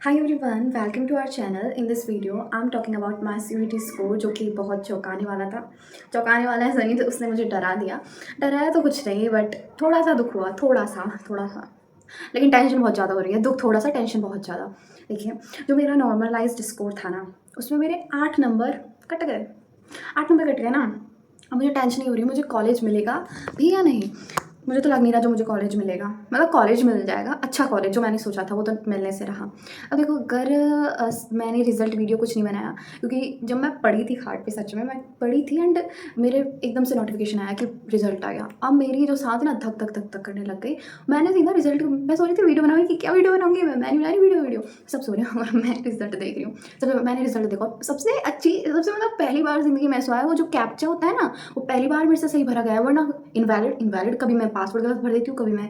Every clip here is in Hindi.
Hi everyone, welcome to our channel. In this video I am talking about my CUET score, जो कि बहुत चौंकाने वाला था। चौंकाने वाला है सनी, तो उसने मुझे डरा दिया। डराया तो कुछ नहीं, बट थोड़ा सा दुख हुआ, थोड़ा सा। लेकिन टेंशन बहुत ज़्यादा हो रही है। दुख थोड़ा सा, टेंशन बहुत ज़्यादा। देखिए, जो मेरा नॉर्मलाइज्ड स्कोर था ना, उसमें मेरे 8 नंबर कट गए। 8 नंबर कट गए ना। अब मुझे टेंशन नहीं हो रही मुझे कॉलेज मिलेगा भी या नहीं। मुझे तो लग नहीं रहा जो मुझे कॉलेज मिलेगा, मतलब कॉलेज मिल जाएगा, अच्छा कॉलेज जो मैंने सोचा था वो तो मिलने से रहा। अब देखो, अगर मैंने रिजल्ट वीडियो कुछ नहीं बनाया, क्योंकि जब मैं पढ़ी थी खाट पे, सच में मैं पढ़ी थी, एंड मेरे एकदम से नोटिफिकेशन आया कि रिजल्ट आ गया। अब मेरी जो सांस ना धक धक धक धक करने लग गई। मैंने सीधा रिजल्ट, मैं सोच रही थी वीडियो बनाऊंगी कि क्या वीडियो बनाऊंगी, मैं नहीं बना रही वीडियो वीडियो सब सो रहे हैं और मैं रिजल्ट देख रही हूँ। सबसे मैंने रिजल्ट देखा, सबसे मतलब पहली बार जिंदगी में ऐसा है, वो जो कैप्चा होता है ना, वो पहली बार मेरे से सही भरा गया है। वरना इनवैलिड इनवैलिड, कभी मैं पासवर्ड गलत भर देती हूँ, कभी मैं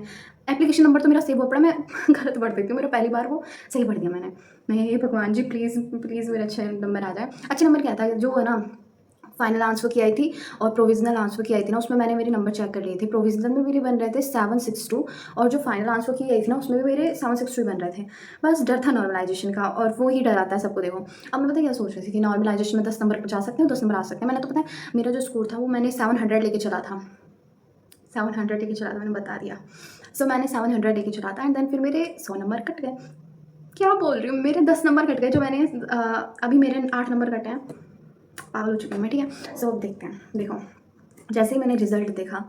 एप्लीकेशन नंबर तो मेरा सेव हुआ पड़ा, मैं गलत भर देती हूँ। मेरा पहली बार वो सही भर दिया मैंने। मैं ये भगवान जी, प्लीज़ प्लीज़ मेरे अच्छे नंबर आ जाए। अच्छे नंबर क्या था, जो है ना, फाइनल आंसर की आई थी और प्रोविजनल आंसर की आई थी ना, उसमें मैंने मेरे नंबर चेक कर लिए थे। प्रोविजनल में मेरे बन रहे थे 762, और जो फाइनल आंसर की आई थी ना, उसमें भी मेरे 762 बन रहे थे। बस डर था नॉर्मलाइजेशन का, और वो ही डर आता है सबको। देखो, अब मैं पता क्या सोच रही थी कि नॉर्मलाइजेशन में 10 नंबर जा सकते हैं, 10 नंबर आ सकते हैं। मैंने तो पता है, मेरा जो स्कोर था वो मैंने 700 लेके चला था। 700 लेके चला था, मैंने बता दिया। सो मैंने 700 लेके चला था, एंड देन फिर मेरे 100 नंबर कट गए। क्या बोल रही हूँ, मेरे 10 नंबर कट गए। जो मैंने अभी मेरे 8 नंबर कटे हैं। पागल हो चुकी हूँ मैं, ठीक है। सो अब देखते हैं। देखो, जैसे ही मैंने रिजल्ट देखा,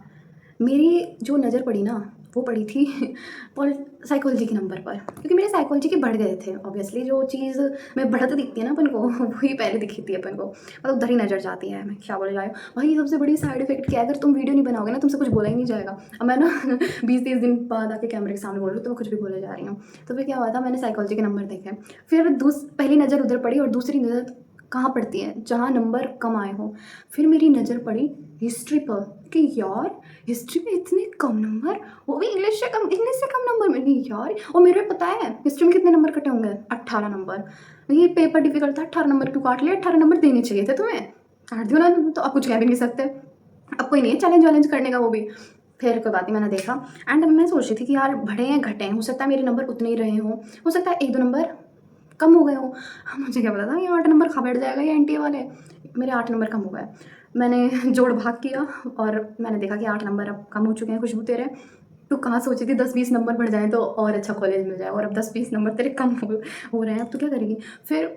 मेरी जो नज़र पड़ी ना, वो पड़ी थी पॉल साइकोलॉजी के नंबर पर, क्योंकि मेरे साइकोलॉजी के बढ़ गए थे। ऑब्वियसली जो चीज़ में बढ़त दिखती है ना अपन को, वही पहले दिखती है अपन को, मतलब उधर ही नज़र जाती है। मैं क्या बोले जाए भाई, सबसे बड़ी साइड इफेक्ट क्या है, अगर तुम वीडियो नहीं बनाओगे ना, तुमसे कुछ बोला ही नहीं जाएगा। अब मैं ना 20-30 दिन बाद आके कैमरे के सामने बोल रही हूँ, तो मैं कुछ भी बोले जा रही हूँ। तो फिर क्या हुआ था, मैंने साइकोलॉजी के नंबर देखे। फिर पहली नज़र उधर पड़ी, और दूसरी नज़र कहाँ पड़ती है, जहाँ नंबर कम आए हो। फिर मेरी नज़र पड़ी हिस्ट्री पर, कि यार हिस्ट्री में इतने कम नंबर, वो भी इंग्लिश से कम नंबर में, नहीं यार। और मेरे पता है हिस्ट्री में कितने नंबर कटे होंगे, 18 नंबर। ये पेपर डिफिकल्ट था, 18 नंबर क्यों काट लिए, 18 नंबर देने चाहिए थे तुम्हें, काट दियो ना। तो आप कुछ कह भी नहीं सकते। अब कोई नहीं है चैलेंज वैलेंज करने का, वो भी। फिर कोई बात नहीं, मैंने देखा। एंड मैं सोच रही थी कि यार बढ़े हैं घटे हैं, हो सकता है मेरे नंबर उतने ही रहे हों, हो सकता है 1-2 नंबर कम हो गए हो। मुझे क्या पता था ये 8 नंबर खा बैठ जाएगा ये एनटीए वाले। मेरे 8 नंबर कम हो गए। मैंने जोड़ भाग किया, और मैंने देखा कि 8 नंबर अब कम हो चुके हैं। खुशबू तेरे, तू कहाँ सोची थी 10-20 नंबर बढ़ जाए तो और अच्छा कॉलेज मिल जाए, और अब 10-20 नंबर तेरे कम हो रहे हैं, अब तू क्या करेगी। फिर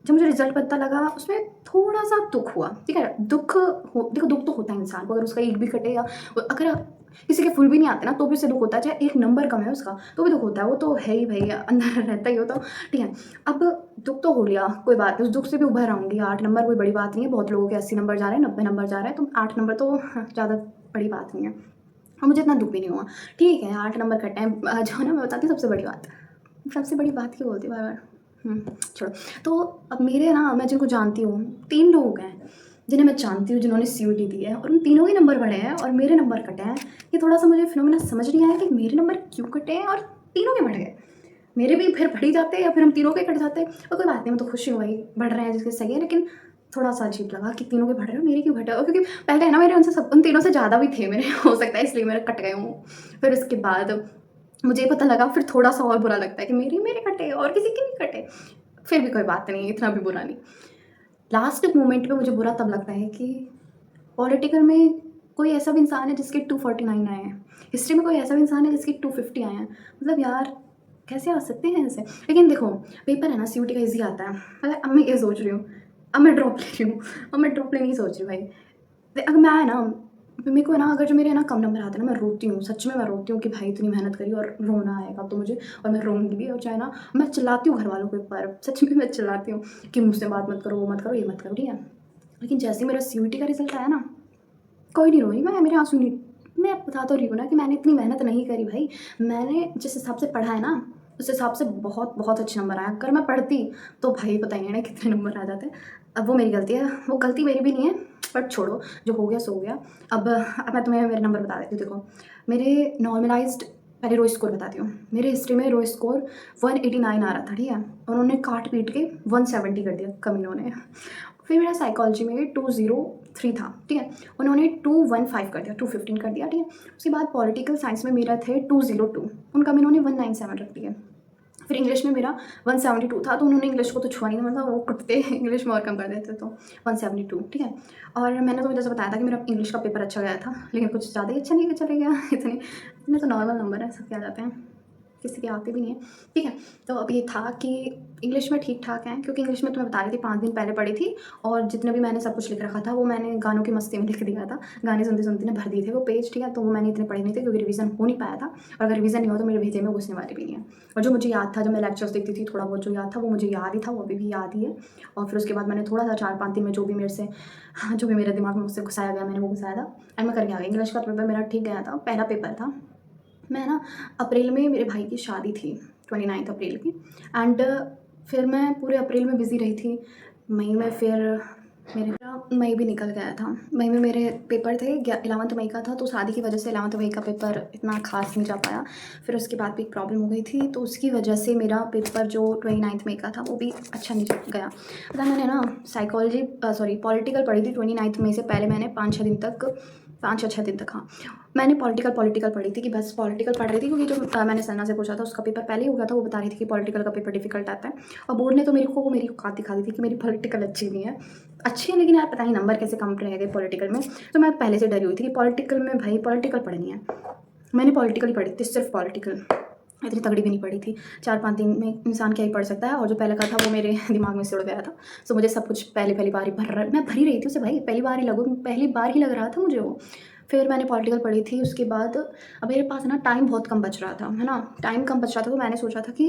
जब मुझे रिजल्ट पता लगा, उसमें थोड़ा सा दुख हुआ, ठीक है। देखो, दुख तो होता है इंसान को, अगर उसका एक भी कटे, या अगर किसी के फुल भी नहीं आते ना, तो भी उससे दुख होता है। चाहे एक नंबर कम है उसका, तो भी दुख होता है। वो तो है ही भाई, अंदर रहता ही हो, तो ठीक है। अब दुख तो हो लिया, कोई बात नहीं, उस दुख से भी उभर आऊँगी। 8 नंबर कोई बड़ी बात नहीं है, बहुत लोगों के 80 नंबर जा रहे हैं, 90 नंबर जा रहे हैं, तो 8 नंबर तो ज़्यादा बड़ी बात नहीं है। और मुझे इतना दुख भी नहीं हुआ। ठीक है, 8 नंबर कटे हैं, जो ना, मैं बताती हूँ सबसे बड़ी बात। सबसे बड़ी बात क्यों बोलती हूँ बार बार, छोड़ो। तो अब मेरे ना, मैं जिनको जानती हूँ, 3 लोग हैं जिन्हें मैं जानती हूँ, जिन्होंने सीयूईटी दी है, और उन तीनों के नंबर बढ़े हैं और मेरे नंबर कटे हैं। ये थोड़ा सा मुझे फिनोमेना समझ नहीं आया कि मेरे नंबर क्यों कटे हैं और तीनों के बढ़ गए। मेरे भी फिर बढ़ ही जाते, या फिर हम तीनों के कट जाते। और कोई बात नहीं, मैं तो खुशी हूँ भाई, बढ़ रहे हैं जिसके सही है। लेकिन थोड़ा सा अजीब लगा कि तीनों के बढ़ रहे हो, मेरे क्यों घटे। और क्योंकि पहले है ना, मेरे उन तीनों से ज़्यादा भी थे मेरे, हो सकता है इसलिए मेरे कट गए हों। फिर उसके बाद मुझे ये पता लगा, फिर थोड़ा सा और बुरा लगता है कि मेरे कटे और किसी के नहीं कटे। फिर भी कोई बात नहीं, इतना भी बुरा नहीं। लास्ट मोमेंट पे मुझे बुरा तब लगता है कि पॉलिटिकल में कोई ऐसा भी इंसान है जिसके 249 आए हैं, हिस्ट्री में कोई ऐसा भी इंसान है जिसके 250 आए हैं। मतलब यार, कैसे आ सकते हैं ऐसे। लेकिन देखो, पेपर है ना, सीयूटी का ईजी आता है। मतलब अब मैं ये सोच रही हूँ, अब मैं ड्रॉप ले रही हूँ, अब मैं ड्रॉप लेने ही सोच रही हूँ भाई। अगर मैं है ना, मेरे को है ना, अगर जो मेरे है ना कम नंबर आते हैं ना, मैं रोती हूँ, सच में मैं रोती हूँ कि भाई इतनी मेहनत करी और रोना आएगा तो मुझे, और मैं रोऊंगी भी। और चाहे ना, मैं चिल्लाती हूँ घर वालों के ऊपर, सच में मैं चिल्लाती हूँ कि मुझसे बात मत करो, वो मत करो, ये मत करो, ठीक है। लेकिन जैसे ही मेरा सीयूटी का रिजल्ट आया ना, कोई नहीं रोई मैं, मेरे आंसू नहीं। मैं बता तो रही हूँ ना कि मैंने इतनी मेहनत नहीं करी भाई। मैंने जिस हिसाब से पढ़ा है ना, उस हिसाब से बहुत बहुत अच्छे नंबर आया। अगर मैं पढ़ती तो भाई पता ही नहीं ना कितने नंबर आ जाते। अब वो मेरी गलती है, वो गलती मेरी भी नहीं है, बट छोड़ो, जो हो गया सो हो गया। अब मैं तुम्हें मेरे नंबर बता देती हूँ। देखो, मेरे नॉर्मलाइज्ड, पहले रो स्कोर बताती हूँ। मेरे हिस्ट्री में रो स्कोर 189 आ रहा था, ठीक है। उन्होंने काट पीट के 170 कर दिया कमीनों ने। फिर मेरा साइकोलॉजी में 203 था, ठीक है। उन्होंने 215 कर दिया, 215 कर दिया, ठीक है। उसके बाद पॉलिटिकल साइंस में मेरा थे 202, उनका भी इन्होंने 197 रख दिया। फिर इंग्लिश में मेरा 172 था, तो उन्होंने इंग्लिश को तो छुआ नहीं, मतलब वो कुटते इंग्लिश में और कम कर देते, तो 172, ठीक है। और मैंने तो जैसे बताया था कि मेरा इंग्लिश का पेपर अच्छा गया था, लेकिन कुछ ज़्यादा ही अच्छा नहीं चले गया इतने इतने तो नॉर्मल नंबर है, सबके आ जाते हैं, किसी के आते भी नहीं है, ठीक है। तो अब ये था कि इंग्लिश में ठीक ठाक हैं, क्योंकि इंग्लिश में तो मैं बता रही थी 5 दिन पहले पढ़ी थी, और जितने भी मैंने सब कुछ लिख रखा था वो मैंने गानों की मस्ती में लिख दिया था, गाने सुनते सुनते ने भर दिए थे वो पेज, ठीक है। तो वो मैंने इतने पढ़े नहीं थे क्योंकि रिवीजन हो नहीं पाया था, और अगर रिवीजन नहीं हो तो मेरे भेजे में घुसने वाले भी नहीं है। और जो मुझे याद था, जब मैं लेक्चर्स देखती थी, थोड़ा बहुत जो याद था वो मुझे याद ही था, वो अभी भी याद ही है। और फिर उसके बाद मैंने थोड़ा सा 4-5 दिन में जो भी मेरे से जो भी मेरे दिमाग में मुझसे घुसाया गया मैंने वो घुसाया था, एंड मैं करके आ गई। इंग्लिश का पेपर मेरा ठीक गया था, पहला पेपर था। मैं ना अप्रैल में मेरे भाई की शादी थी, 29 अप्रैल की, एंड फिर मैं पूरे अप्रैल में बिज़ी रही थी। मई में फिर मेरा मई भी निकल गया था, मई में मेरे पेपर थे, 11 मई का था, तो शादी की वजह से 11 मई का पेपर इतना खास नहीं जा पाया। फिर उसके बाद भी एक प्रॉब्लम हो गई थी, तो उसकी वजह से मेरा पेपर जो 29 मई का था वो भी अच्छा नहीं गया। मतलब मैंने ना पॉलिटिकल पढ़ी थी 29 मई से पहले, मैंने 5-6 दिन तक, 5 या 6 दिन तक, हाँ, मैंने पॉलिटिकल पढ़ी थी, कि बस पॉलिटिकल पढ़ रही थी, क्योंकि जो मैंने सन्ना से पूछा था उसका पेपर पहले ही हो गया था, वो बता रही थी कि पॉलिटिकल का पेपर डिफिकल्ट आता है। और बोर्ड ने तो मेरे को मेरी औकात दिखा दी थी कि मेरी पॉलिटिकल अच्छी नहीं है, अच्छी है, लेकिन यार पता नहीं नंबर कैसे कम रह गए पॉलिटिकल में। तो मैं पहले से डरी हुई थी कि पॉलिटिकल में भाई पॉलिटिकल पढ़नी है, मैंने पॉलिटिकल ही पढ़ी थी, सिर्फ पॉलिटिकल, इतनी तगड़ी भी नहीं पढ़ी थी। 4-5 दिन में इंसान क्या ही पढ़ सकता है, और जो पहले का था वो मेरे दिमाग में से उड़ गया था। सो मुझे सब कुछ पहली बार ही मैं भर ही रही थी उसे भाई, पहली बार ही लग रहा था मुझे वो। फिर मैंने पॉलिटिकल पढ़ी थी, उसके बाद अब मेरे पास ना टाइम बहुत कम बच रहा था, है ना, टाइम कम बच रहा था, तो मैंने सोचा था कि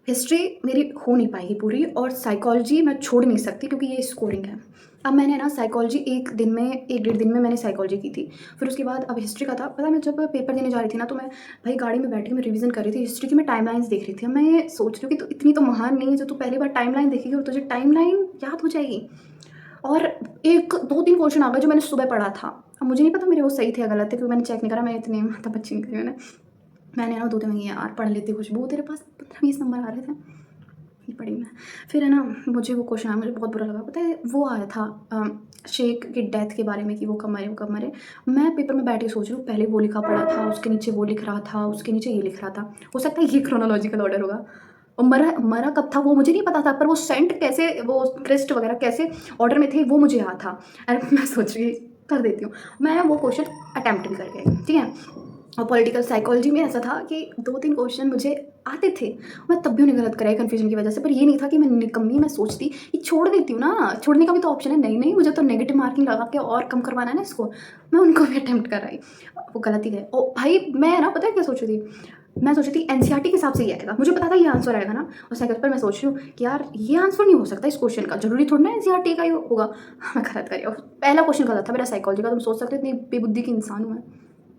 हिस्ट्री मेरी हो नहीं पाएगी पूरी, और साइकोलॉजी मैं छोड़ नहीं सकती क्योंकि ये स्कोरिंग है। अब मैंने ना साइकोलॉजी 1-1.5 दिन में मैंने साइकोलॉजी की थी। फिर उसके बाद अब हिस्ट्री का था, पता है, मैं जब पेपर देने जा रही थी ना, तो मैं भाई गाड़ी में बैठ के मैं रिवीजन कर रही थी हिस्ट्री की, मैं टाइमलाइंस देख रही थी। अब मैं ये सोच रही हूँ कि तू इतनी तो महान नहीं है जो तू पहली बार टाइमलाइन देखेगी और तुझे टाइमलाइन याद हो जाएगी। और 1-2-3 क्वेश्चन आ गए जो मैंने सुबह पढ़ा था, अब मुझे नहीं पता मेरे वो सही थे या गलत थे, क्योंकि मैंने चेक नहीं करा, मैं इतनी मतलब बच्ची नहीं करी मैंने ना 2 दिन में यार पढ़ लेती खुशबू, तेरे पास 15-20 नंबर आ रहे थे, नहीं पढ़ी मैं। फिर है ना, मुझे वो क्वेश्चन आया, मुझे बहुत बुरा लगा, पता है, वो आया था शेख की डेथ के बारे में कि वो कब मरे। मैं पेपर में बैठ के सोच रही हूँ, पहले वो लिखा पड़ा था, उसके नीचे वो लिख रहा था, उसके नीचे ये लिख रहा था, हो सकता है ये क्रोनोलॉजिकल ऑर्डर होगा, और मरा कब था वो मुझे नहीं पता था, पर वो सेंट कैसे, वो क्रिस्ट वगैरह कैसे ऑर्डर में थे वो मुझे याद था। एंड मैं सोच रही कर देती हूँ, मैं वो क्वेश्चन अटैम्प्ट भी कर गई, ठीक है। और पॉलिटिकल साइकोलॉजी में ऐसा था कि 2-3 क्वेश्चन मुझे आते थे, मैं तब भी उन्हें गलत कराई कन्फ्यूजन की वजह से। पर ये नहीं था कि मैं निकम्मी, मैं सोचती कि छोड़ देती हूँ ना, छोड़ने का भी तो ऑप्शन है, नहीं मुझे तो नेगेटिव मार्किंग लगा के और कम करवाना है ना इसको, मैं उनको भी अटैम्प्ट कराई, वो गलत ही गए। ओ भाई मैं ना, पता है क्या सोच रही थी, मैं सोच रही थी एनसीईआरटी के हिसाब से ये आएगा, मुझे पता था ये आंसर आएगा ना, और सेकंड पर मैं सोच रही हूँ कि यार ये आंसर नहीं हो सकता इस क्वेश्चन का, जरूरी थोड़ा ना एनसीईआरटी का ही होगा। मैं गलत करी, और पहला क्वेश्चन गलत था मेरा साइकोलॉजी का, तुम सोच सकते हो इतनी बेबुद्धि की इंसान हूँ मैं।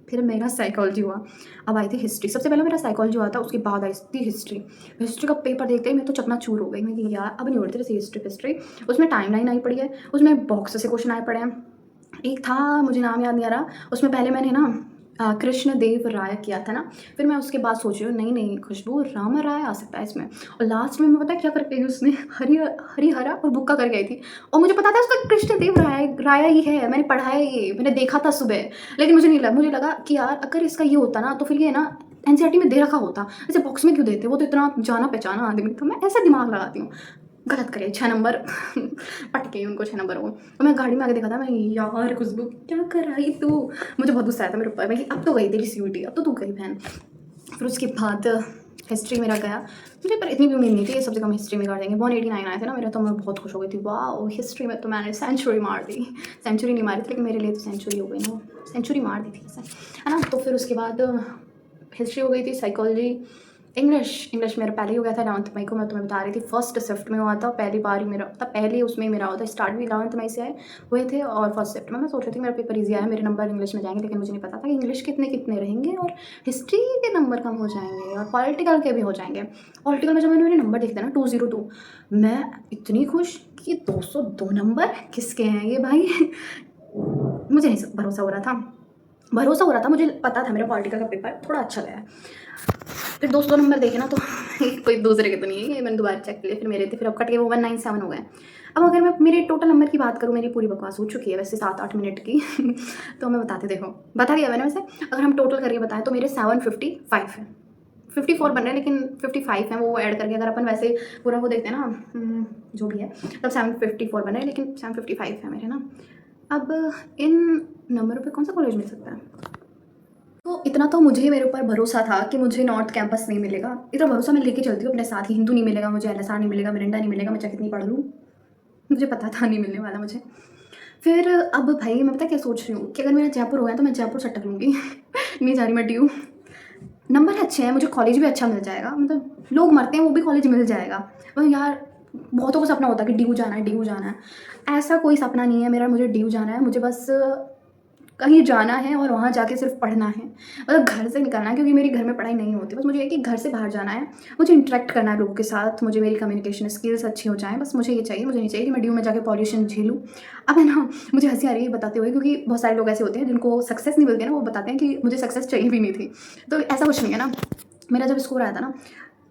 फिर मेरा साइकोलॉजी हुआ, अब आई थी हिस्ट्री, सबसे पहले मेरा साइकोलॉजी हुआ था, उसके बाद आई थी हिस्ट्री का पेपर देखते ही मैं तो चकनाचूर हो गई, मैं कि यार अब नहीं उड़ती जैसे हिस्ट्री। उसमें टाइमलाइन आई पड़ी है, उसमें बॉक्स से क्वेश्चन आए पड़े हैं, एक था मुझे नाम याद नहीं आ रहा, उसमें पहले मैंने ना कृष्ण देव राय किया था ना, फिर मैं उसके बाद सोच रही हूँ नहीं खुशबू राम राय आ सकता है इसमें, और लास्ट में मैं पता है क्या करके उसमें हरिहरा और बुक्का करके आई थी, और मुझे पता था उसका कृष्ण देव राय ही है, मैंने पढ़ा है ये, मैंने देखा था सुबह, लेकिन मुझे लगा कि यार अगर इसका ये होता ना तो फिर ये ना एनसीईआरटी में दे रखा होता, ऐसे बॉक्स में क्यों देते, वो तो इतना जाना पहचाना आदमी था, मैं ऐसा दिमाग लगाती हूँ। गलत करे 6 नंबर पट गई उनको 6 नंबर वो, और मैं गाड़ी में आके देखा था, मैं यार खुशबू क्या कर रही तू, मुझे बहुत गुस्सा आया था मेरे ऊपर, मैं कि अब तो गई तेरी सीयूटी, अब तो तू गई बहन। फिर उसके बाद हिस्ट्री मेरा गया, मुझे पर इतनी भी उम्मीद नहीं थी ये सबसे कम हिस्ट्री में कर देंगे, 189 आए थे ना मेरा, तो मैं बहुत खुश हो गई थी, वाह हिस्ट्री में तो मैंने सेंचुरी मार दी, सेंचुरी नहीं मारी थी लेकिन मेरे लिए तो सेंचुरी हो गई ना, सेंचुरी मार दी थी ऐसा, है ना। तो फिर उसके बाद हिस्ट्री हो गई थी, साइकोलॉजी, इंग्लिश मेरा पहले ही हो गया था 11 मई को, मैं तुम्हें बता रही थी, फर्स्ट शिफ्ट में हुआ था, पहली बार ही मेरा था, पहले उसमें ही मेरा होता, स्टार्ट भी 11 मई से आए हुए थे, और फर्स्ट शिफ्ट में मैं सोच रही थी मेरा पेपर ईजी आया, मेरे नंबर इंग्लिश में जाएंगे, लेकिन मुझे नहीं पता था कि इंग्लिश कितने रहेंगे और हिस्ट्री के नंबर कम हो जाएंगे और पॉलिटिकल के भी हो जाएंगे। पॉलिटिकल में जब मैंने मेरे नंबर देखे थे ना 202, मैं इतनी खुश कि 202 नंबर किसके हैं ये भाई मुझे नहीं भरोसा हो रहा था, मुझे पता था मेरा पॉलिटिकल का पेपर थोड़ा अच्छा गया है। फिर 200 नंबर देखे ना तो कोई दूसरे के तो नहीं है, ये मैंने दोबारा चेक किया, फिर मेरे थे, फिर अब कट के वो 197 हो गए। अब अगर मैं मेरे टोटल नंबर की बात करूँ, मेरी पूरी बकवास हो चुकी है वैसे 7-8 मिनट की तो मैं बता दिया मैंने वैसे, अगर हम टोटल करके बताएं तो मेरे 755 है, 54 बन रहे हैं लेकिन 55 है, वो ऐड करके अगर अपन वैसे पूरा वो देखते हैं ना, जो भी है, तब 754 बन रहे हैं लेकिन 755 है मेरे ना। अब इन नंबरों पे कौन सा कॉलेज मिल सकता है? तो इतना तो मुझे मेरे ऊपर भरोसा था कि मुझे नॉर्थ कैंपस नहीं मिलेगा। इतना भरोसा मैं लेके चलती हूँ अपने साथ, ही हिंदू नहीं मिलेगा मुझे, एलएसआर नहीं मिलेगा, मिरांडा नहीं मिलेगा, मैं चाहे कितनी पढ़ लूँ। मुझे पता था नहीं मिलने वाला मुझे। फिर अब भाई मैं पता क्या सोच रही हूँ कि अगर मेरा जयपुर हो गया तो मैं जयपुर सटक लूँगी। नहीं जा रही मैं ड्यू। नंबर अच्छे हैं, मुझे कॉलेज भी अच्छा मिल जाएगा, मतलब लोग मरते हैं वो भी कॉलेज मिल जाएगा। तो यार बहुतों को सपना होता है कि ड्यू जाना है, ड्यू जाना है। ऐसा कोई सपना नहीं है मेरा, मुझे ड्यू जाना है, मुझे बस कहीं जाना है और वहाँ जाके सिर्फ पढ़ना है, मतलब घर से निकलना है, क्योंकि मेरी घर में पढ़ाई नहीं होती। बस मुझे ये कि घर से बाहर जाना है, मुझे इंटरेक्ट करना है लोगों के साथ, मुझे मेरी कम्युनिकेशन स्किल्स अच्छी हो जाएँ, बस मुझे ये चाहिए। मुझे नहीं चाहिए कि मैं ड्यू में जाके पॉल्यूशन झेलूँ। अब है ना, मुझे हंसी आ रही है बताते हुए, क्योंकि बहुत सारे लोग ऐसे होते हैं जिनको सक्सेस नहीं मिलती है ना, वो बताते हैं कि मुझे सक्सेस चाहिए भी नहीं थी। तो ऐसा कुछ नहीं है ना। मेरा जब स्कोर आया था ना,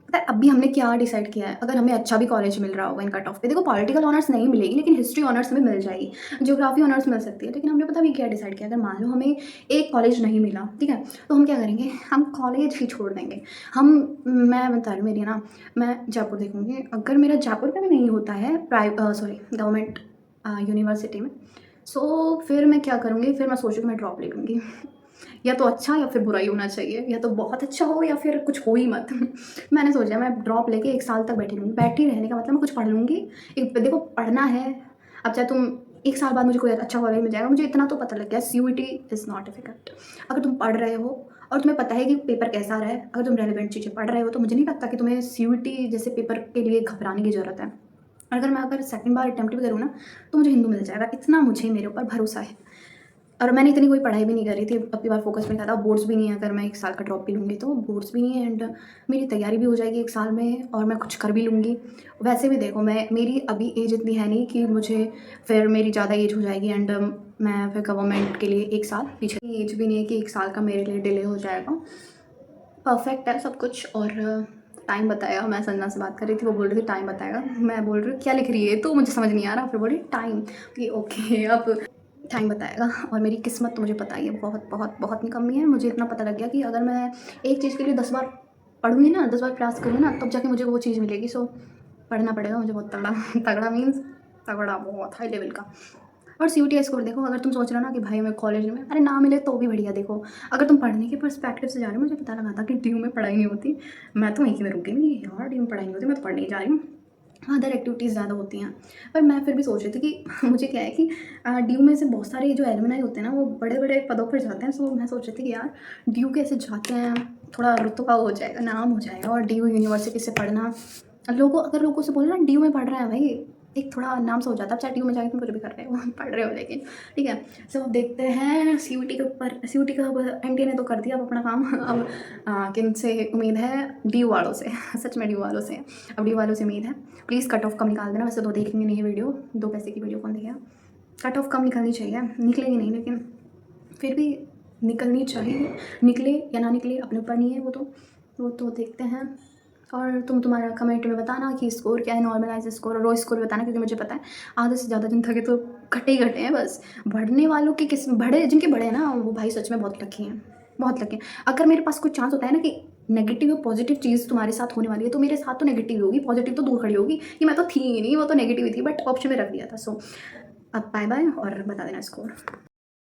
पता है अभी हमने क्या डिसाइड किया है, अगर हमें अच्छा भी कॉलेज मिल रहा होगा इन कट ऑफ पे, देखो पॉलिटिकल ऑनर्स नहीं मिलेगी लेकिन हिस्ट्री ऑनर्स में मिल जाएगी, ज्योग्राफी ऑनर्स मिल सकती है। लेकिन हमने पता भी क्या डिसाइड किया, अगर मान लो हमें एक कॉलेज नहीं मिला, ठीक है, तो हम क्या करेंगे, हम कॉलेज ही छोड़ देंगे। हम मैं बता रही हूँ मेरी ना, मैं जयपुर देखूँगी, अगर मेरा जयपुर में भी नहीं होता है गवर्नमेंट यूनिवर्सिटी में, सो फिर मैं क्या करूँगी, फिर मैं सोचूँ कि मैं ड्रॉप ले लूँगी। या तो अच्छा या फिर बुरा ही होना चाहिए, या तो बहुत अच्छा हो या फिर कुछ हो ही मत। मैंने सोचा मैं ड्रॉप लेके 1 साल तक बैठी रहूँगी। बैठी रहने का मतलब मैं कुछ पढ़ लूँगी। एक देखो पढ़ना है, अब चाहे तुम 1 साल बाद मुझे कोई अच्छा कॉलेज मिल जाएगा, मुझे इतना तो पता लग गया सीयूईटी इज़ नॉट डिफिकल्ट। अगर तुम पढ़ रहे हो और तुम्हें पता है कि पेपर कैसा रहा है, अगर तुम रेलेवेंट चीज़ें पढ़ रहे हो, तो मुझे नहीं लगता कि तुम्हें सीयूईटी जैसे पेपर के लिए घबराने की ज़रूरत है। अगर सेकंड बार अटेम्प्ट भी करूँ ना, तो मुझे हिंदू मिल जाएगा, इतना मुझे मेरे ऊपर भरोसा है। और मैंने इतनी कोई पढ़ाई भी नहीं करी थी, अपनी बार फोकस में था, बोर्ड्स भी नहीं है, अगर मैं 1 साल का ड्रॉप भी लूँगी तो बोर्ड्स भी नहीं है, एंड मेरी तैयारी भी हो जाएगी 1 साल में और मैं कुछ कर भी लूँगी। वैसे भी देखो मेरी अभी एज इतनी है नहीं कि मुझे फिर मेरी ज़्यादा एज हो जाएगी, एंड मैं फिर गवर्नमेंट के लिए 1 साल पीछे, एज भी नहीं है कि 1 साल का मेरे लिए डिले हो जाएगा। परफेक्ट है सब कुछ, और टाइम बताएगा। मैं संजना से बात कर रही थी, वो बोल रही थी टाइम बताएगा, मैं बोल रही हूँ क्या लिख रही है, तो मुझे समझ नहीं आ रहा, फिर बोल रही टाइम, कि ओके अब टाइम बताएगा। और मेरी किस्मत तो मुझे पता ही है बहुत बहुत बहुत निकम्मी है। मुझे इतना पता लग गया कि अगर मैं एक चीज़ के लिए 10 बार पढ़ूंगी ना, 10 बार प्रयास करूँगी ना, तब जाके मुझे वो चीज़ मिलेगी। सो पढ़ना पड़ेगा मुझे बहुत तगड़ा। तगड़ा मीन्स तगड़ा, बहुत हाई लेवल का। और सीयूटी स्कोर देखो, अगर तुम सोच रहे हो ना कि भाई मैं कॉलेज में अरे ना मिले तो भी बढ़िया, देखो अगर तुम पढ़ने के पर्सपेक्टिव से जा रहे हो, मुझे पता लगा था कि ड्यू में पढ़ाई नहीं होती, मैं तो वहीं में रुकूंगी यार, ड्यू में पढ़ाई नहीं होती, मैं तो पढ़ने ही जा रही हूँ, अदर एक्टिविटीज़ ज़्यादा होती हैं। पर मैं फिर भी सोच रही थी कि मुझे क्या है कि ड्यू में से बहुत सारे जो एलुमनाई होते हैं ना, वो बड़े बड़े पदों पर जाते हैं। सो मैं सोच रही थी कि यार ड्यू कैसे जाते हैं, थोड़ा रुतबा हो जाएगा, नाम हो जाएगा, और ड्यू यूनिवर्सिटी से पढ़ना, अगर लोगों से बोले ना ड्यू में पढ़ रहे हैं भाई, एक थोड़ा नाम से हो जाता है। अब चाहे ड्यू में जाके तुम कुछ भी कर रहे हो, पढ़ रहे हो, लेकिन ठीक है। सो अब देखते हैं सीयूटी के ऊपर, सीयूटी का एनटीए ने तो कर दिया अब अपना काम। अब किन से उम्मीद है, ड्यू वालों से। सच में ड्यू वालों से, अब ड्यू वालों से उम्मीद है। प्लीज़ कट ऑफ कम निकाल देना, वैसे तो देखेंगे नहीं ये वीडियो, 2 पैसे की वीडियो कौन देखेगा। कट ऑफ कम निकलनी चाहिए, निकलेगी नहीं लेकिन फिर भी निकलनी चाहिए। निकले या ना निकले अपने ऊपर नहीं है, वो तो देखते हैं। और तुम्हारा कमेंट में बताना कि स्कोर क्या है, नॉर्मलाइज स्कोर और रो स्कोर बताना, क्योंकि मुझे पता है आधे से ज़्यादा दिन थके तो घटे ही घटे हैं बस। बढ़ने वालों की किस्म, बड़े जिनके बड़े हैं ना, वो भाई सच में बहुत लकी हैं, बहुत लकी हैं। अगर मेरे पास कोई चांस होता है ना कि नेगेटिव और पॉजिटिव चीज़ तुम्हारे साथ होने वाली है, तो मेरे साथ तो नेगेटिव होगी, पॉजिटिव तो दूर खड़ी होगी, कि मैं तो थी ही नहीं, वो तो नेगेटिव ही थी, बट ऑप्शन में रख दिया था। सो अब बाय बाय, और बता देना स्कोर।